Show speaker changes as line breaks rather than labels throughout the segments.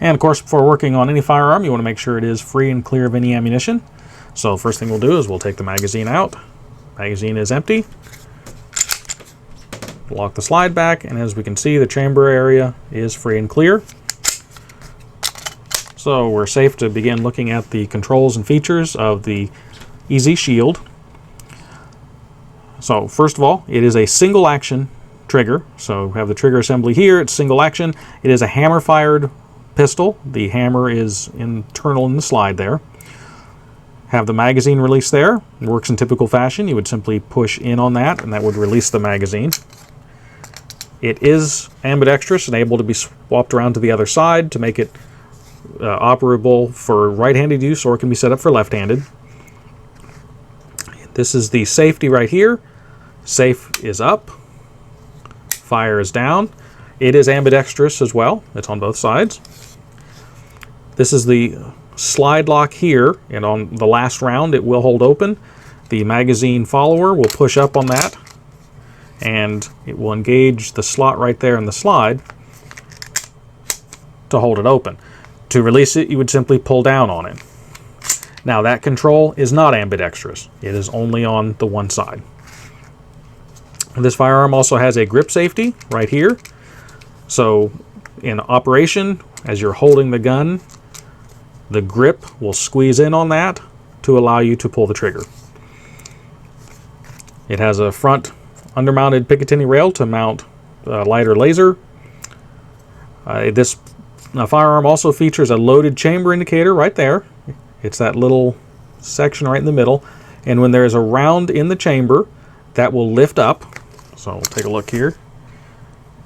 And of course, before working on any firearm, you want to make sure it is free and clear of any ammunition. So first thing we'll do is we'll take the magazine out. Magazine is empty. Lock the slide back, and as we can see, the chamber area is free and clear. So we're safe to begin looking at the controls and features of the EZ Shield. So first of all, it is a single action trigger. So we have the trigger assembly here. It's single action. It is a hammer fired pistol. The hammer is internal in the slide there. Have the magazine release there. It works in typical fashion. You would simply push in on that, and that would release the magazine. It is ambidextrous and able to be swapped around to the other side to make it operable for right-handed use, or it can be set up for left-handed. This is the safety right here. Safe is up. Fire is down. It is ambidextrous as well. It's on both sides. This is the slide lock here, and on the last round it will hold open. The magazine follower will push up on that, and it will engage the slot right there in the slide to hold it open. To release it, you would simply pull down on it. Now that control is not ambidextrous. It is only on the one side. This firearm also has a grip safety right here. So in operation, as you're holding the gun, the grip will squeeze in on that to allow you to pull the trigger. It has a front undermounted Picatinny rail to mount lighter laser. This firearm also features a loaded chamber indicator right there. It's that little section right in the middle. And when there is a round in the chamber, that will lift up. So we'll take a look here.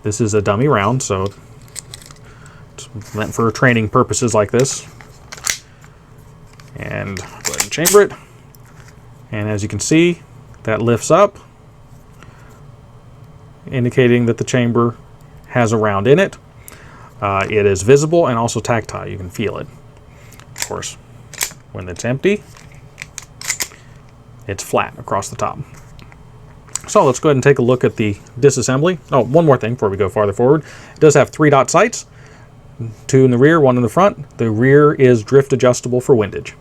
This is a dummy round, so it's meant for training purposes like this. And go ahead and chamber it. And as you can see, that lifts up, indicating that the chamber has a round in it. It is visible and also tactile. You can feel it. Of course, when it's empty, it's flat across the top. So let's go ahead and take a look at the disassembly. Oh, one more thing before we go farther forward. It does have 3-dot sights, 2 in the rear, 1 in the front. The rear is drift adjustable for windage.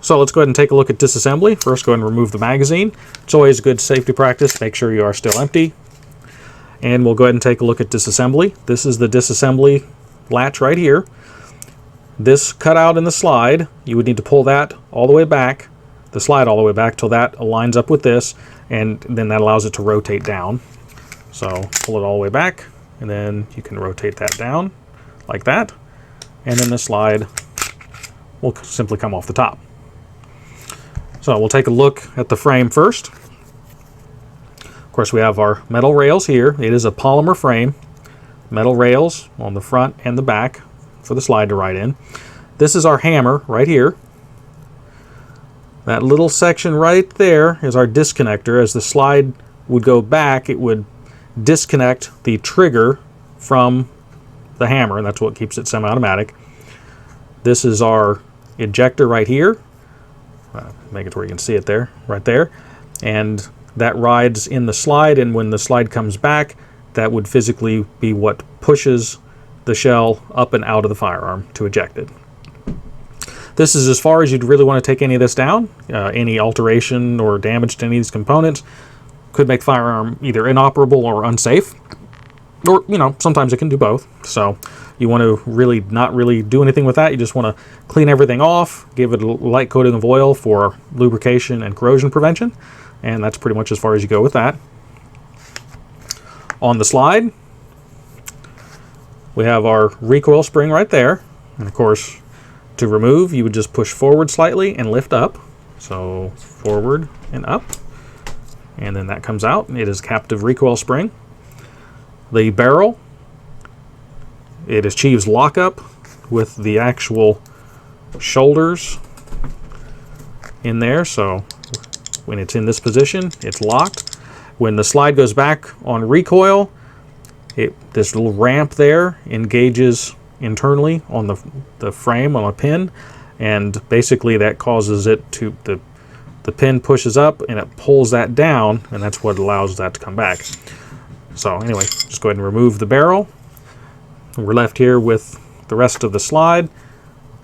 So let's go ahead and take a look at disassembly. First, go ahead and remove the magazine. It's always good safety practice. Make sure you are still empty. And we'll go ahead and take a look at disassembly. This is the disassembly latch right here. This cutout in the slide, you would need to pull that all the way back, the slide all the way back till that aligns up with this, and then that allows it to rotate down. So pull it all the way back, and then you can rotate that down like that, and then the slide will simply come off the top. So we'll take a look at the frame first. Of course, we have our metal rails here. It is a polymer frame, metal rails on the front and the back for the slide to ride in. This is our hammer right here. That little section right there is our disconnector. As the slide would go back, it would disconnect the trigger from the hammer, and that's what keeps it semi-automatic. This is our ejector right here. Make it where you can see it there, right there. And that rides in the slide, and when the slide comes back, that would physically be what pushes the shell up and out of the firearm to eject it. This is as far as you'd really want to take any of this down. Any alteration or damage to any of these components could make the firearm either inoperable or unsafe. Or, sometimes it can do both. So you want to really not really do anything with that. You just want to clean everything off, give it a light coating of oil for lubrication and corrosion prevention. And that's pretty much as far as you go with that. On the slide, we have our recoil spring right there. And of course, to remove, you would just push forward slightly and lift up. So forward and up. And then that comes out. It is captive recoil spring. The barrel, it achieves lockup with the actual shoulders in there. So when it's in this position, it's locked. When the slide goes back on recoil, this little ramp there engages internally on the frame on a pin, and basically that causes it to, the pin pushes up and it pulls that down, and that's what allows that to come back. So anyway, just go ahead and remove the barrel. We're left here with the rest of the slide.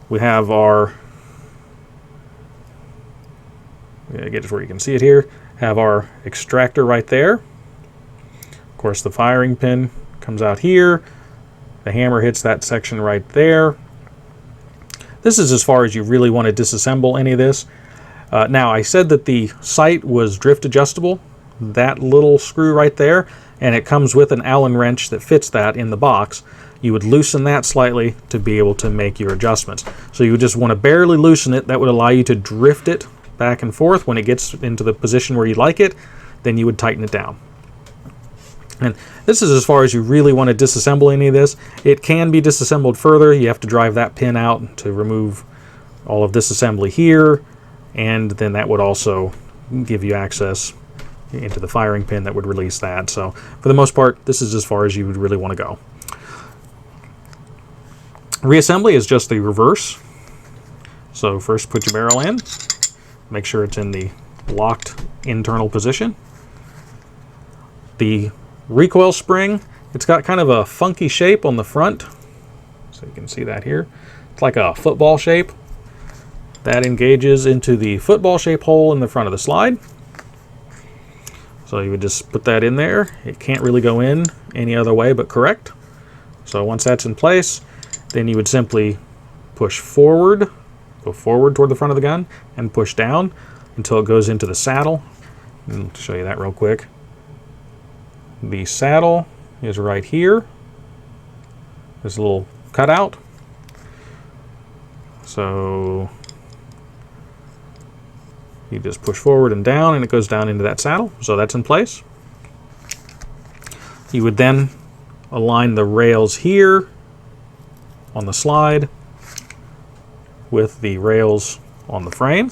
We have our, get it where you can see it here, have our extractor right there. Of course, the firing pin comes out here. The hammer hits that section right there. This is as far as you really want to disassemble any of this. Now, I said that the sight was drift adjustable, that little screw right there, and it comes with an Allen wrench that fits that in the box. You would loosen that slightly to be able to make your adjustments. So you would just want to barely loosen it. That would allow you to drift it back and forth. When it gets into the position where you like it, then you would tighten it down. And this is as far as you really want to disassemble any of this. It can be disassembled further. You have to drive that pin out to remove all of this assembly here, and then that would also give you access into the firing pin that would release that. So for the most part, this is as far as you would really want to go. Reassembly is just the reverse. So first put your barrel in, make sure it's in the locked internal position. The recoil spring, it's got kind of a funky shape on the front, so you can see that here. It's like a football shape. That engages into the football shape hole in the front of the slide. So you would just put that in there. It can't really go in any other way but correct. So once that's in place, then you would simply push forward, go forward toward the front of the gun, and push down until it goes into the saddle. I'll show you that real quick. The saddle is right here. There's a little cutout. So you just push forward and down, and it goes down into that saddle. So that's in place. You would then align the rails here on the slide with the rails on the frame.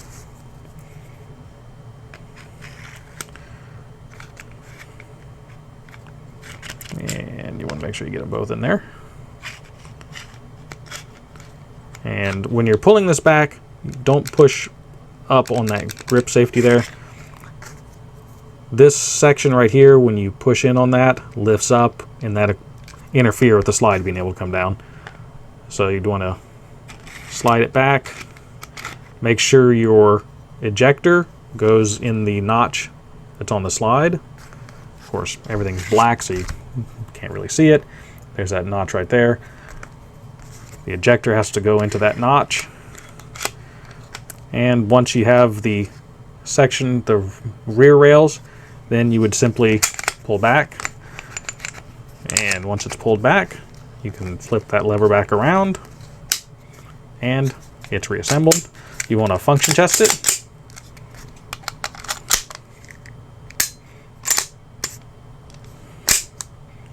And you want to make sure you get them both in there. And when you're pulling this back, don't push up on that grip safety there. This section right here, when you push in on that, lifts up, and that interfere with the slide being able to come down. So you'd want to slide it back. Make sure your ejector goes in the notch that's on the slide. Of course, everything's black, so you can't really see it. There's that notch right there. The ejector has to go into that notch. And once you have the section, the rear rails, then you would simply pull back. And once it's pulled back, you can flip that lever back around, and it's reassembled. You want to function test it.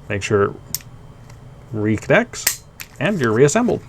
Make sure it reconnects, and you're reassembled.